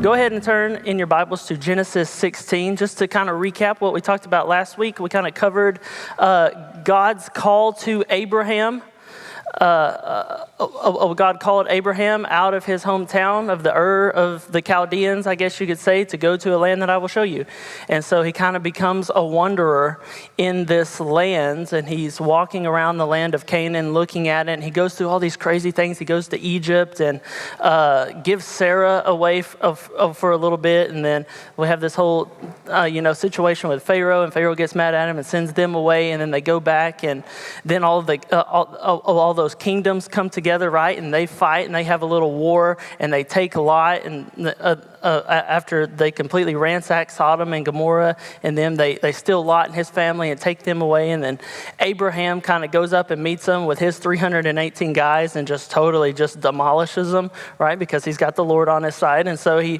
Go ahead and turn in your Bibles to Genesis 16. Just to kind of recap what we talked about last week, we kind of covered God's call to Abraham. God called Abraham out of his hometown of the Ur of the Chaldeans, I guess you could say, to go to a land that I will show you. And so he kind of becomes a wanderer in this land, and he's walking around the land of Canaan, looking at it, and he goes through all these crazy things. He goes to Egypt and gives Sarah away for a little bit, and then we have this whole situation with Pharaoh, and Pharaoh gets mad at him and sends them away, and then they go back, and then all those kingdoms come together, right? And they fight and they have a little war and they take Lot, and after they completely ransack Sodom and Gomorrah and them, they steal Lot and his family and take them away. And then Abraham kind of goes up and meets them with his 318 guys and just totally just demolishes them, right? Because he's got the Lord on his side. And so he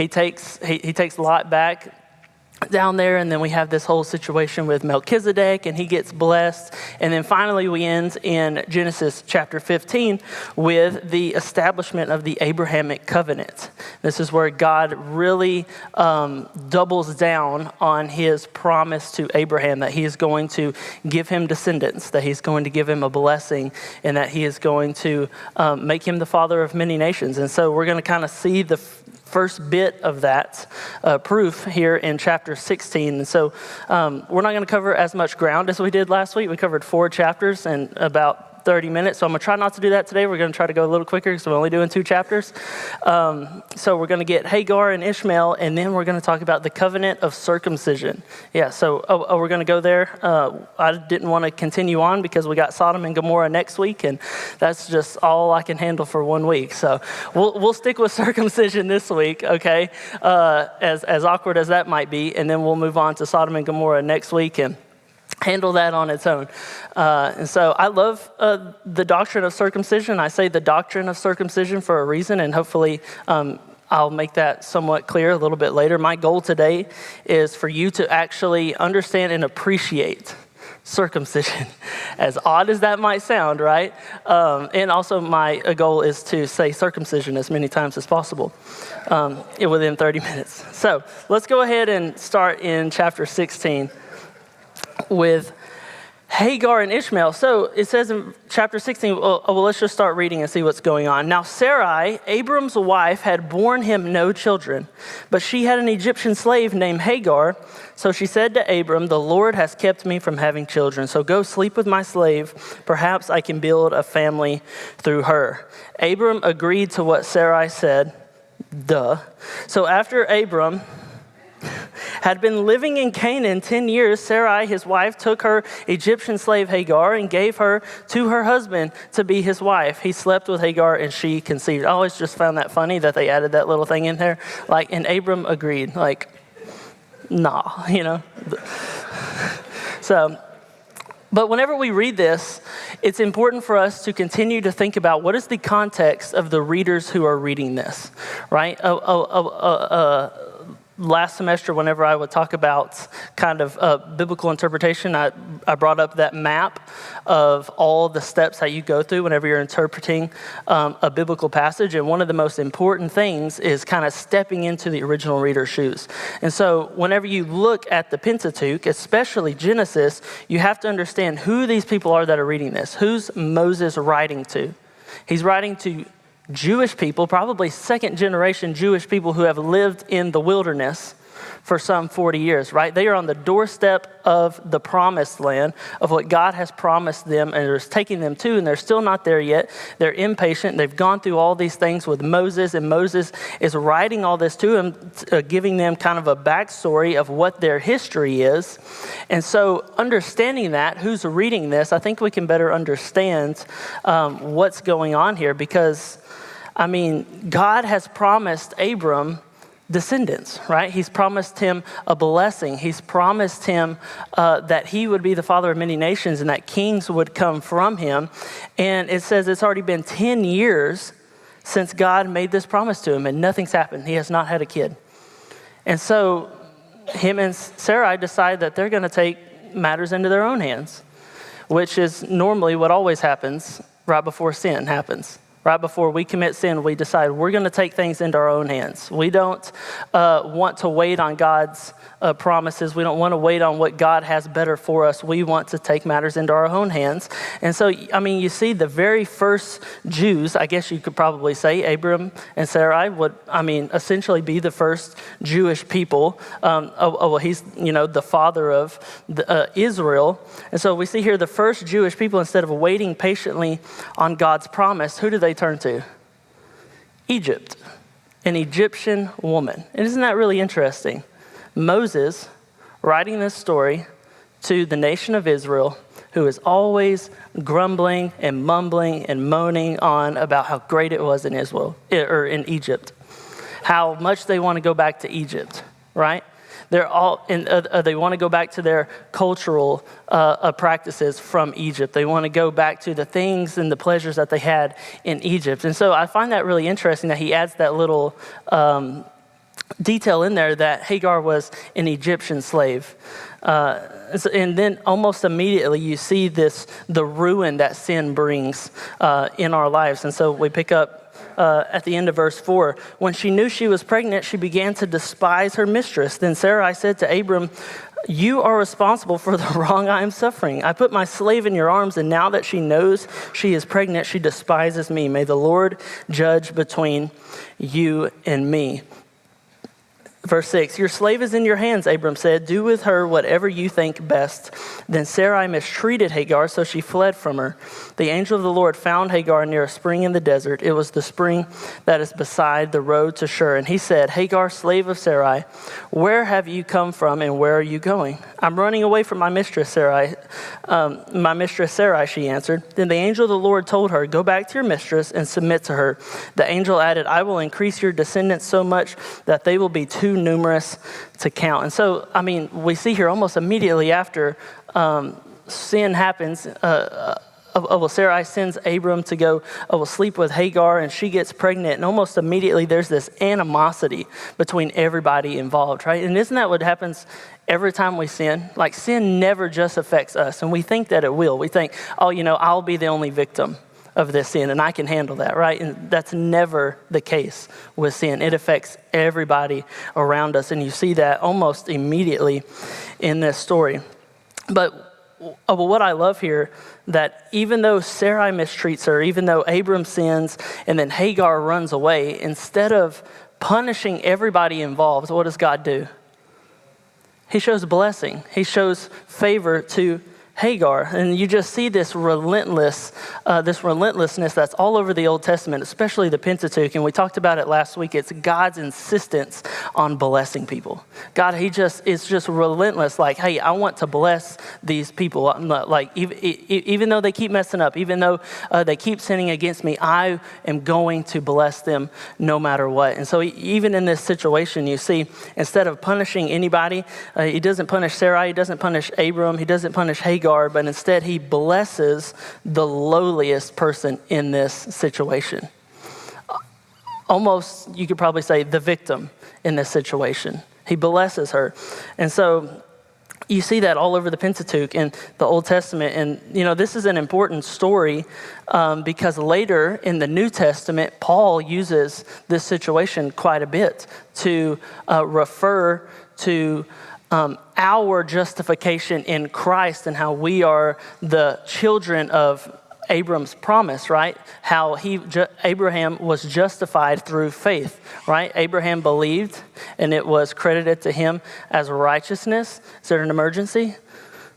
takes Lot back down there, and then we have this whole situation with Melchizedek, and he gets blessed. And then finally we end in Genesis chapter 15 with the establishment of the Abrahamic covenant. This is where God really doubles down on his promise to Abraham that he is going to give him descendants, that he's going to give him a blessing, and that he is going to make him the father of many nations. And so we're going to kind of see the first bit of that proof here in chapter 16. And so we're not going to cover as much ground as we did last week. We covered 4 chapters in about 30 minutes. So I'm going to try not to do that today. We're going to try to go a little quicker because we're only doing 2 chapters. So we're going to get Hagar and Ishmael, and then we're going to talk about the covenant of circumcision. Yeah, so we're going to go there. I didn't want to continue on because we got Sodom and Gomorrah next week, and that's just all I can handle for 1 week. So we'll stick with circumcision this week, okay, as awkward as that might be, and then we'll move on to Sodom and Gomorrah next week and handle that on its own. And so I love the doctrine of circumcision. I say the doctrine of circumcision for a reason, and hopefully I'll make that somewhat clear a little bit later. My goal today is for you to actually understand and appreciate circumcision, as odd as that might sound, right? And also my goal is to say circumcision as many times as possible within 30 minutes. So let's go ahead and start in chapter 16 with Hagar and Ishmael. So it says in chapter 16, well, let's just start reading and see what's going on. Now Sarai, Abram's wife, had borne him no children, but she had an Egyptian slave named Hagar. So she said to Abram, "The Lord has kept me from having children, so go sleep with my slave. Perhaps I can build a family through her." Abram agreed to what Sarai said. Duh. So after Abram had been living in Canaan 10 years, Sarai, his wife, took her Egyptian slave Hagar and gave her to her husband to be his wife. He slept with Hagar and she conceived. I always just found that funny that they added that little thing in there. And Abram agreed, nah, So, but whenever we read this, it's important for us to continue to think about what is the context of the readers who are reading this, right? Last semester, whenever I would talk about kind of biblical interpretation, I brought up that map of all the steps that you go through whenever you're interpreting a biblical passage. And one of the most important things is kind of stepping into the original reader's shoes. And so whenever you look at the Pentateuch, especially Genesis, you have to understand who these people are that are reading this. Who's Moses writing to? He's writing to Jewish people, probably second generation Jewish people who have lived in the wilderness for some 40 years, right? They are on the doorstep of the promised land, of what God has promised them and is taking them to, and they're still not there yet. They're impatient. They've gone through all these things with Moses, and Moses is writing all this to them, giving them kind of a backstory of what their history is. And so understanding that, who's reading this, I think we can better understand what's going on here, because God has promised Abram descendants, right? He's promised him a blessing. He's promised him that he would be the father of many nations and that kings would come from him. And it says it's already been 10 years since God made this promise to him, and nothing's happened. He has not had a kid. And so him and Sarai decide that they're going to take matters into their own hands, which is normally what always happens right before sin happens. Right before we commit sin, we decide we're going to take things into our own hands. We don't want to wait on God's promises. We don't want to wait on what God has better for us. We want to take matters into our own hands. And so, I mean, you see the very first Jews, I guess you could probably say, Abram and Sarai would, essentially be the first Jewish people. Well, he's, the father of Israel. And so we see here the first Jewish people, instead of waiting patiently on God's promise, who do they turn to? Egypt, an Egyptian woman. And isn't that really interesting? Moses writing this story to the nation of Israel, who is always grumbling and mumbling and moaning on about how great it was in in Egypt, how much they want to go back to Egypt, right? They're all they want to go back to their cultural practices from Egypt. They want to go back to the things and the pleasures that they had in Egypt. And so I find that really interesting that he adds that little detail in there that Hagar was an Egyptian slave. And then almost immediately you see the ruin that sin brings in our lives. And so we pick up at the end of verse 4. When she knew she was pregnant, she began to despise her mistress. Then Sarai said to Abram, "You are responsible for the wrong I am suffering. I put my slave in your arms, and now that she knows she is pregnant, she despises me. May the Lord judge between you and me." Verse 6, "Your slave is in your hands," Abram said. "Do with her whatever you think best." Then Sarai mistreated Hagar, so she fled from her. The angel of the Lord found Hagar near a spring in the desert. It was the spring that is beside the road to Shur. And he said, "Hagar, slave of Sarai, where have you come from and where are you going?" "I'm running away from my mistress, Sarai." "My mistress Sarai," she answered. Then the angel of the Lord told her, "Go back to your mistress and submit to her." The angel added, "I will increase your descendants so much that they will be too numerous to count." And so, we see here almost immediately after sin happens, Sarai sends Abram to go sleep with Hagar, and she gets pregnant, and almost immediately there's this animosity between everybody involved, right? And isn't that what happens every time we sin? Like, sin never just affects us, and we think that it will. We think, I'll be the only victim of this sin, and I can handle that, right? And that's never the case with sin. It affects everybody around us, and you see that almost immediately in this story. But what I love here, that even though Sarai mistreats her, even though Abram sins, and then Hagar runs away, instead of punishing everybody involved, what does God do? He shows blessing. He shows favor to Hagar, and you just see this relentlessness that's all over the Old Testament, especially the Pentateuch, and we talked about it last week. It's God's insistence on blessing people. God, it's just relentless. Like, hey, I want to bless these people. I'm not, like, even though they keep messing up, even though they keep sinning against me, I am going to bless them no matter what. And so even in this situation, you see, instead of punishing anybody, he doesn't punish Sarai, he doesn't punish Abram, he doesn't punish Hagar, but instead he blesses the lowliest person in this situation. Almost, you could probably say, the victim in this situation. He blesses her. And so you see that all over the Pentateuch in the Old Testament. And, this is an important story because later in the New Testament, Paul uses this situation quite a bit to refer to our justification in Christ and how we are the children of Abram's promise, right? How Abraham was justified through faith, right? Abraham believed and it was credited to him as righteousness. Is there an emergency?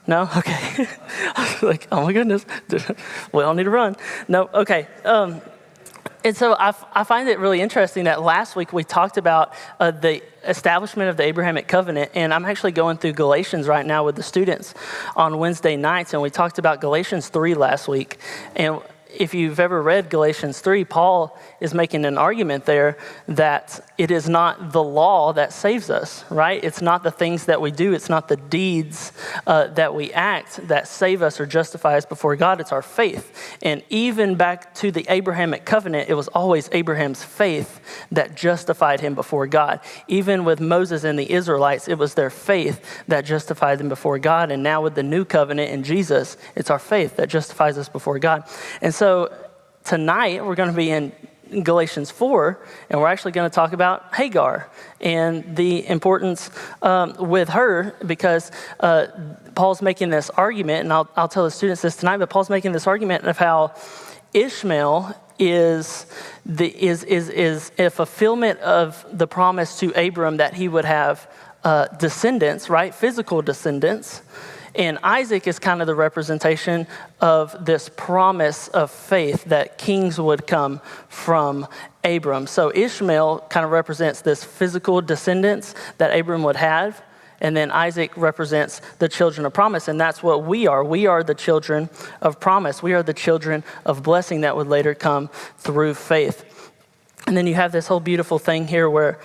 No? Okay. I was like, oh my goodness, we all need to run. No? Okay. And so I find it really interesting that last week we talked about the establishment of the Abrahamic covenant, and I'm actually going through Galatians right now with the students on Wednesday nights, and we talked about Galatians 3 last week. And if you've ever read Galatians 3, Paul is making an argument there that it is not the law that saves us, right? It's not the things that we do. It's not the deeds that we act that save us or justify us before God. It's our faith. And even back to the Abrahamic covenant, it was always Abraham's faith that justified him before God. Even with Moses and the Israelites, it was their faith that justified them before God. And now with the new covenant in Jesus, it's our faith that justifies us before God. And so tonight we're going to be in Galatians 4, and we're actually going to talk about Hagar and the importance with her, because Paul's making this argument, and I'll tell the students this tonight, but Paul's making this argument of how Ishmael is a fulfillment of the promise to Abram that he would have descendants, right? Physical descendants. And Isaac is kind of the representation of this promise of faith that kings would come from Abram. So Ishmael kind of represents this physical descendants that Abram would have. And then Isaac represents the children of promise. And that's what we are. We are the children of promise. We are the children of blessing that would later come through faith. And then you have this whole beautiful thing here where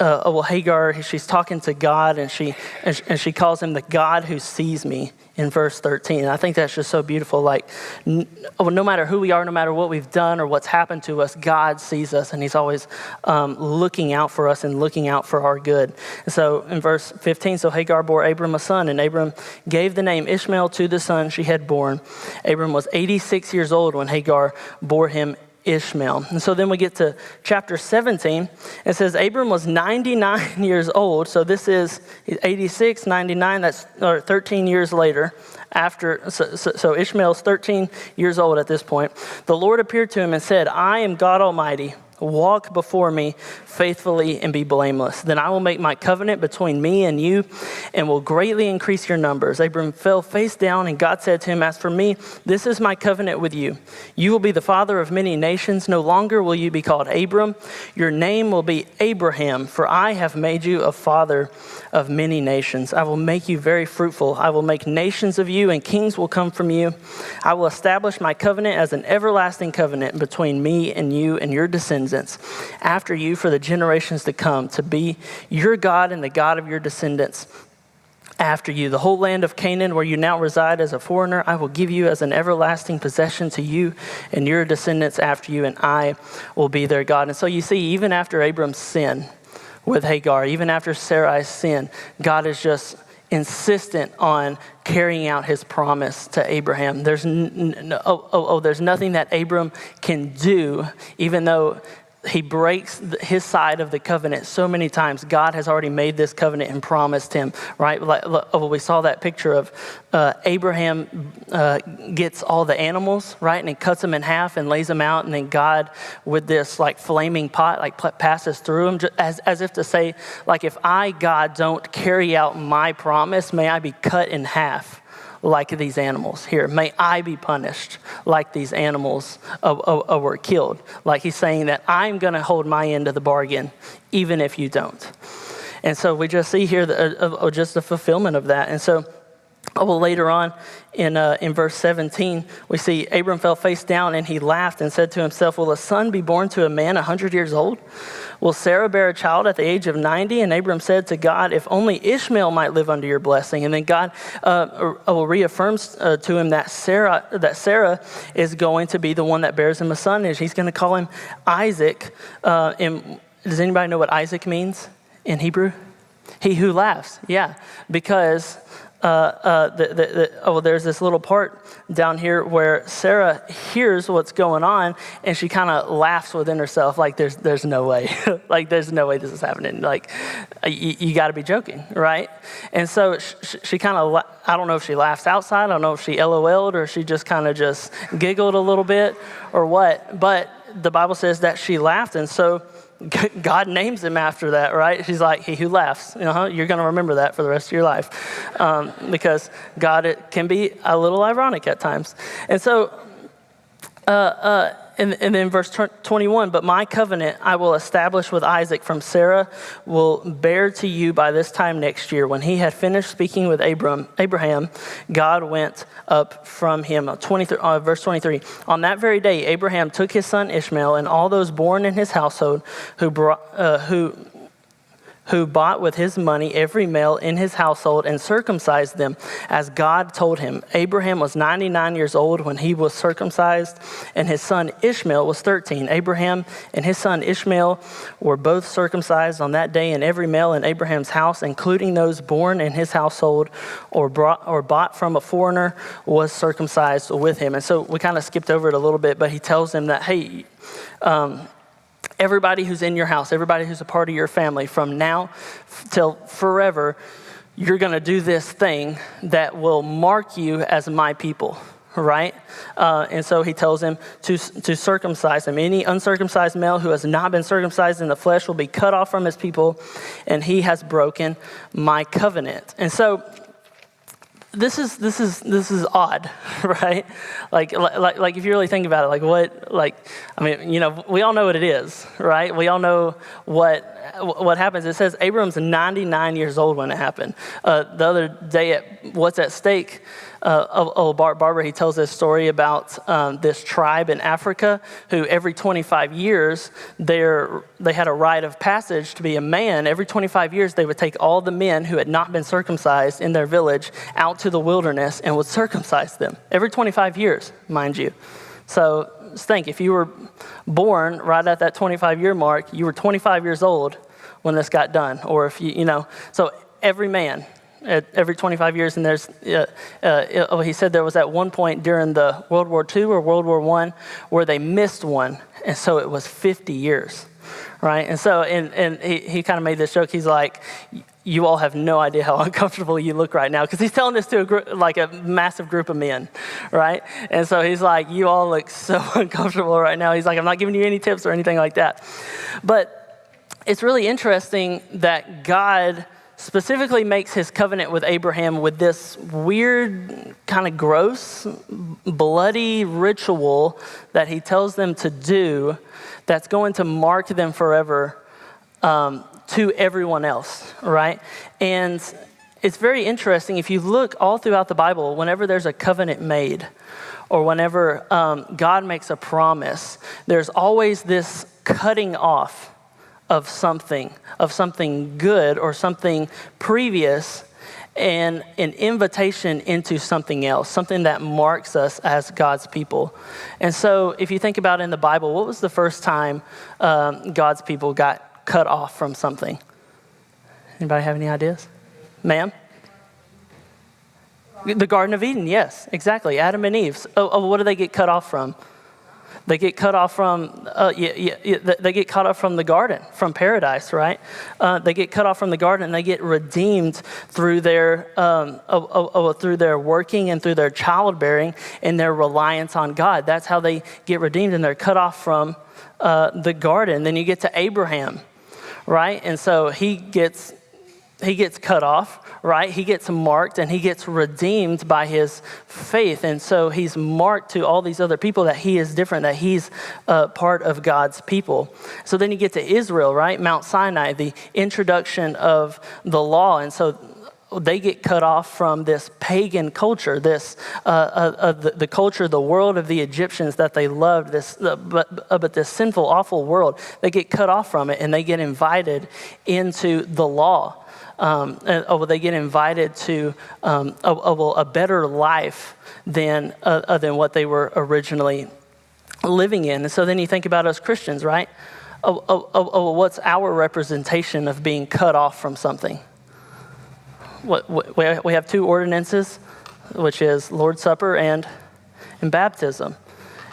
Hagar, she's talking to God, and she calls him the God who sees me in verse 13. And I think that's just so beautiful. Like, no matter who we are, no matter what we've done or what's happened to us, God sees us, and he's always looking out for us and looking out for our good. And so in verse 15, so Hagar bore Abram a son, and Abram gave the name Ishmael to the son she had born. Abram was 86 years old when Hagar bore him Ishmael. And so then we get to chapter 17. It says Abram was 99 years old. So this is 86, 99, that's 13 years later. So Ishmael's 13 years old at this point. The Lord appeared to him and said, I am God Almighty. Walk before me faithfully and be blameless. Then I will make my covenant between me and you and will greatly increase your numbers. Abram fell face down, and God said to him, as for me, this is my covenant with you. You will be the father of many nations. No longer will you be called Abram. Your name will be Abraham, for I have made you a father of many nations. I will make you very fruitful. I will make nations of you, and kings will come from you. I will establish my covenant as an everlasting covenant between me and you and your descendants after you for the generations to come, to be your God and the God of your descendants after you. The whole land of Canaan, where you now reside as a foreigner, I will give you as an everlasting possession to you and your descendants after you, and I will be their God. And so you see, even after Abram's sin with Hagar, even after Sarai's sin, God is just insistent on carrying out his promise to Abraham. There's nothing that Abram can do, even though he breaks his side of the covenant so many times. God has already made this covenant and promised him, right? We saw that picture of Abraham gets all the animals, right? And he cuts them in half and lays them out. And then God, with this like flaming pot, like passes through them, as if to say, like, if I, God, don't carry out my promise, may I be cut in half like these animals here. May I be punished like these animals were killed. Like he's saying that I'm going to hold my end of the bargain, even if you don't. And so we just see here just the fulfillment of that. And so later on in verse 17, we see Abram fell face down, and he laughed and said to himself, will a son be born to a man 100 years old? Will Sarah bear a child at the age of 90? And Abram said to God, if only Ishmael might live under your blessing. And then God reaffirms to him that Sarah is going to be the one that bears him a son. And he's going to call him Isaac. And does anybody know what Isaac means in Hebrew? He who laughs. Yeah, because there's this little part down here where Sarah hears what's going on, and she kind of laughs within herself, like there's no way, like there's no way this is happening. Like you got to be joking, right? And so she kind of, I don't know if she laughs outside, I don't know if she LOL'd or she just kind of just giggled a little bit or what, but the Bible says that she laughed, and so God names him after that, right? She's like, he who laughs. You're going to remember that for the rest of your life, because God, it can be a little ironic at times. And so, and then verse 21, but my covenant I will establish with Isaac from Sarah will bear to you by this time next year. When he had finished speaking with Abraham, God went up from him. Verse 23, on that very day, Abraham took his son Ishmael and all those born in his household who who bought with his money every male in his household and circumcised them as God told him. Abraham was 99 years old when he was circumcised, and his son Ishmael was 13. Abraham and his son Ishmael were both circumcised on that day, and every male in Abraham's house, including those born in his household or bought from a foreigner, was circumcised with him. And so we kind of skipped over it a little bit, but he tells them that, hey, everybody who's in your house, everybody who's a part of your family, from now till forever, you're going to do this thing that will mark you as my people, right? And so he tells him to circumcise him. Any uncircumcised male who has not been circumcised in the flesh will be cut off from his people, and he has broken my covenant. And so this is odd, right? Like if you really think about it, we all know what it is, right? We all know what happens. It says Abram's 99 years old when it happened. The other day at What's at Stake, Bart Barber, he tells this story about this tribe in Africa who every 25 years they had a rite of passage to be a man. Every 25 years they would take all the men who had not been circumcised in their village out to the wilderness and would circumcise them. Every 25 years, mind you. So just think, if you were born right at that 25-year mark, you were 25 years old when this got done. Or if so every man, at every 25 years, and there's, he said there was at one point during the World War II or World War I where they missed one, and so it was 50 years, right? And so, and he kind of made this joke. He's like, you all have no idea how uncomfortable you look right now, because he's telling this to a massive group of men, right? And so he's like, you all look so uncomfortable right now. He's like, I'm not giving you any tips or anything like that. But it's really interesting that God specifically makes his covenant with Abraham with this weird, kind of gross, bloody ritual that he tells them to do that's going to mark them forever to everyone else, right? And it's very interesting. If you look all throughout the Bible, whenever there's a covenant made or whenever God makes a promise, there's always this cutting off of something good or something previous, and an invitation into something else, something that marks us as God's people. And so if you think about in the Bible, what was the first time God's people got cut off from something? Anybody have any ideas? Ma'am? The Garden of Eden, yes, exactly. Adam and Eve. What do they get cut off from? They get cut off from they get cut off from the garden, from paradise, right? They get cut off from the garden, and they get redeemed through their working and through their childbearing and their reliance on God. That's how they get redeemed, and they're cut off from the garden. Then you get to Abraham, right? And so he gets cut off, right? He gets marked and he gets redeemed by his faith. And so he's marked to all these other people that he is different, that he's part of God's people. So then you get to Israel, right? Mount Sinai, the introduction of the law. And so they get cut off from this pagan culture, this the culture, the world of the Egyptians that they loved, but this sinful, awful world. They get cut off from it, and they get invited into the law. They get invited to a better life than what they were originally living in. And so then you think about us Christians, right? What's our representation of being cut off from something? We have two ordinances, which is Lord's Supper and baptism.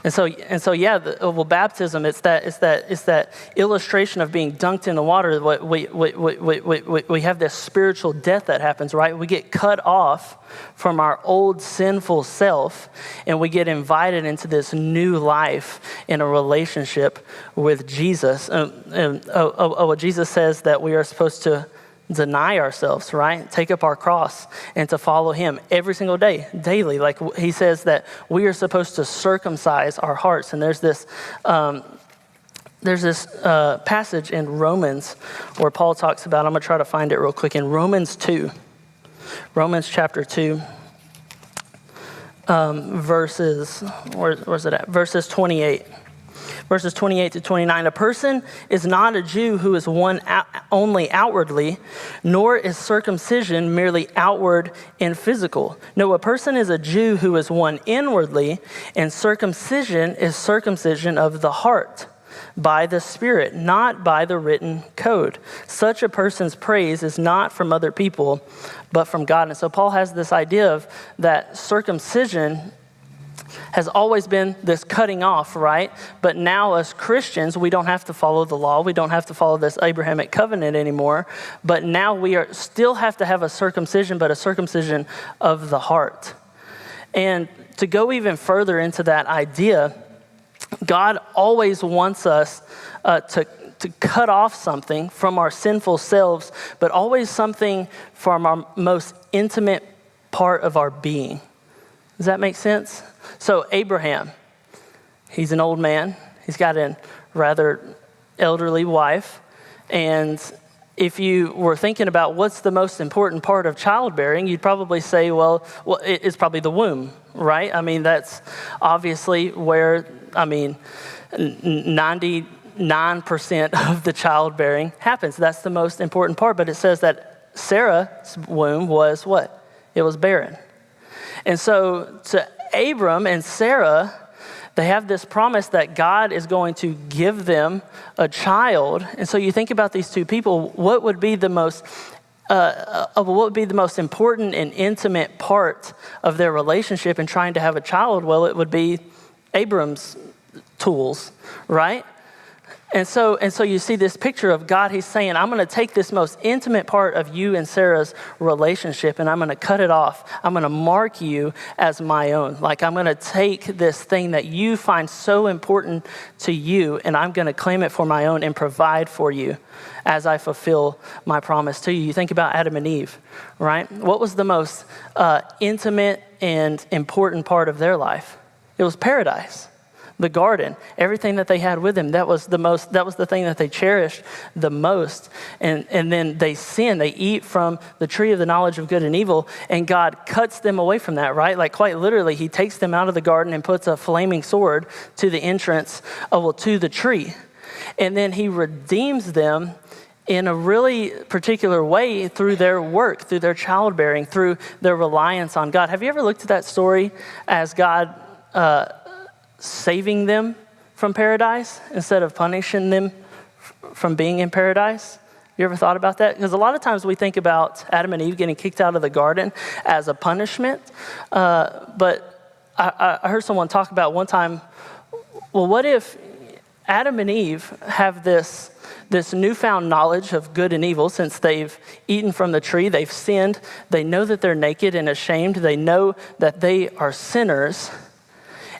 And so baptism, it's that illustration of being dunked in the water. We have this spiritual death that happens, right? We get cut off from our old sinful self, and we get invited into this new life in a relationship with Jesus. Jesus says that we are supposed to deny ourselves, right? Take up our cross and to follow him every single day, daily. Like he says that we are supposed to circumcise our hearts. And there's this passage in Romans where Paul talks about, I'm going to try to find it real quick, in Romans chapter 2, verses 28. Verses 28 to 29, a person is not a Jew who is one only outwardly, nor is circumcision merely outward and physical. No, a person is a Jew who is one inwardly, and circumcision is circumcision of the heart, by the Spirit, not by the written code. Such a person's praise is not from other people, but from God. And so Paul has this idea of that circumcision has always been this cutting off, right? But now as Christians, we don't have to follow the law. We don't have to follow this Abrahamic covenant anymore. But now we still have to have a circumcision, but a circumcision of the heart. And to go even further into that idea, God always wants us to cut off something from our sinful selves, but always something from our most intimate part of our being. Does that make sense? So Abraham, he's an old man. He's got a rather elderly wife. And if you were thinking about what's the most important part of childbearing, you'd probably say, well, it's probably the womb, right? I mean, that's obviously where, 99% of the childbearing happens. That's the most important part. But it says that Sarah's womb was what? It was barren. And so to Abram and Sarah, they have this promise that God is going to give them a child. And so you think about these two people, what would be the most important and intimate part of their relationship in trying to have a child? Well, it would be Abram's tools, right? And so you see this picture of God. He's saying, I'm going to take this most intimate part of you and Sarah's relationship, and I'm going to cut it off. I'm going to mark you as my own. Like, I'm going to take this thing that you find so important to you, and I'm going to claim it for my own and provide for you as I fulfill my promise to you. You think about Adam and Eve, right? What was the most intimate and important part of their life? It was paradise. The garden, everything that they had with them, that was the thing that they cherished the most. And then they sin, they eat from the tree of the knowledge of good and evil, and God cuts them away from that, right? Like quite literally, he takes them out of the garden and puts a flaming sword to the entrance to the tree. And then he redeems them in a really particular way through their work, through their childbearing, through their reliance on God. Have you ever looked at that story as God saving them from paradise instead of punishing them from being in paradise? You ever thought about that? Because a lot of times we think about Adam and Eve getting kicked out of the garden as a punishment. But I heard someone talk about one time, well, what if Adam and Eve have this newfound knowledge of good and evil since they've eaten from the tree, they've sinned, they know that they're naked and ashamed, they know that they are sinners,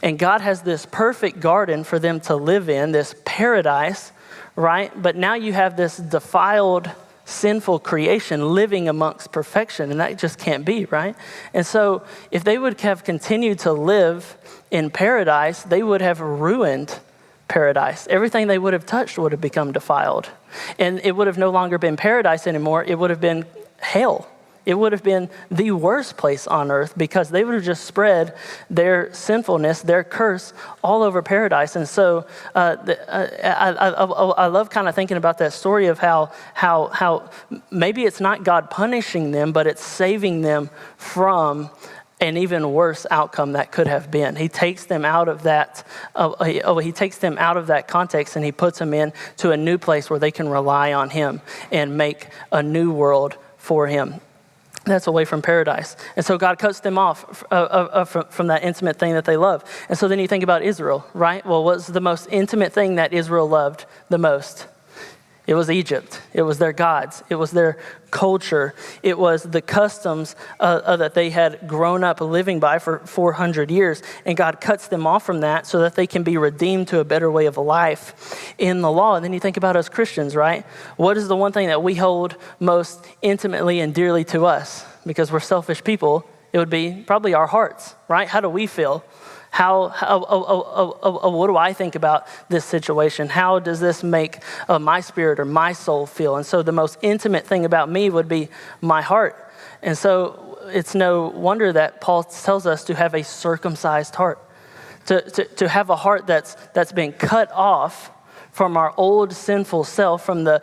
and God has this perfect garden for them to live in, this paradise, right? But now you have this defiled, sinful creation living amongst perfection, and that just can't be, right? And so if they would have continued to live in paradise, they would have ruined paradise. Everything they would have touched would have become defiled. And it would have no longer been paradise anymore. It would have been hell. It would have been the worst place on earth because they would have just spread their sinfulness, their curse all over paradise. And so I love kind of thinking about that story of how maybe it's not God punishing them, but it's saving them from an even worse outcome that could have been. He takes them out of that. He takes them out of that context and he puts them into a new place where they can rely on him and make a new world for him. That's away from paradise. And so God cuts them off from that intimate thing that they love. And so then you think about Israel, right? Well, what's the most intimate thing that Israel loved the most? It was Egypt. It was their gods. It was their culture. It was the customs that they had grown up living by for 400 years. And God cuts them off from that so that they can be redeemed to a better way of life in the law. And then you think about us Christians, right? What is the one thing that we hold most intimately and dearly to us? Because we're selfish people, it would be probably our hearts, right? How do we feel? What do I think about this situation? How does this make my spirit or my soul feel? And so the most intimate thing about me would be my heart. And so it's no wonder that Paul tells us to have a circumcised heart, to have a heart that's been cut off from our old sinful self, from the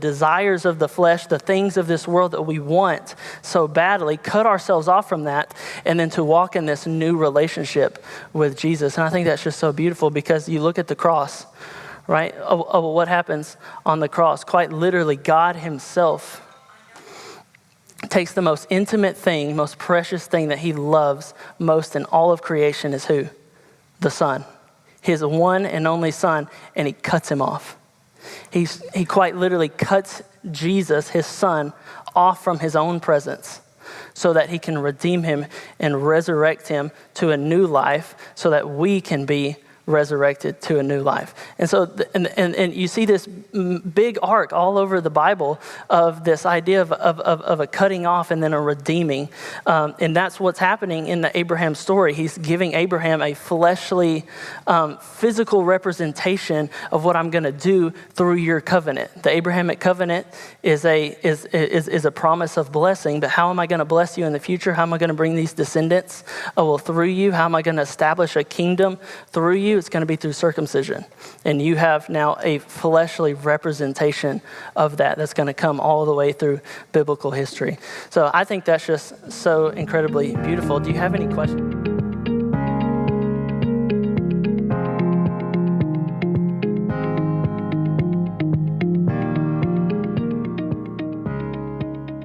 desires of the flesh, the things of this world that we want so badly, cut ourselves off from that, and then to walk in this new relationship with Jesus. And I think that's just so beautiful, because you look at the cross, right, of what happens on the cross. Quite literally, God himself takes the most intimate thing, most precious thing that he loves most in all of creation is who? The Son. His one and only Son, and he cuts him off. He quite literally cuts Jesus, his Son, off from his own presence so that he can redeem him and resurrect him to a new life so that we can be resurrected to a new life. And so, and you see this big arc all over the Bible of this idea of a cutting off and then a redeeming. And that's what's happening in the Abraham story. He's giving Abraham a fleshly, physical representation of what I'm going to do through your covenant. The Abrahamic covenant is a promise of blessing, but how am I going to bless you in the future? How am I going to bring these descendants? Oh, well, through you. How am I going to establish a kingdom through you? It's going to be through circumcision. And you have now a fleshly representation of that that's going to come all the way through biblical history. So I think that's just so incredibly beautiful. Do you have any questions?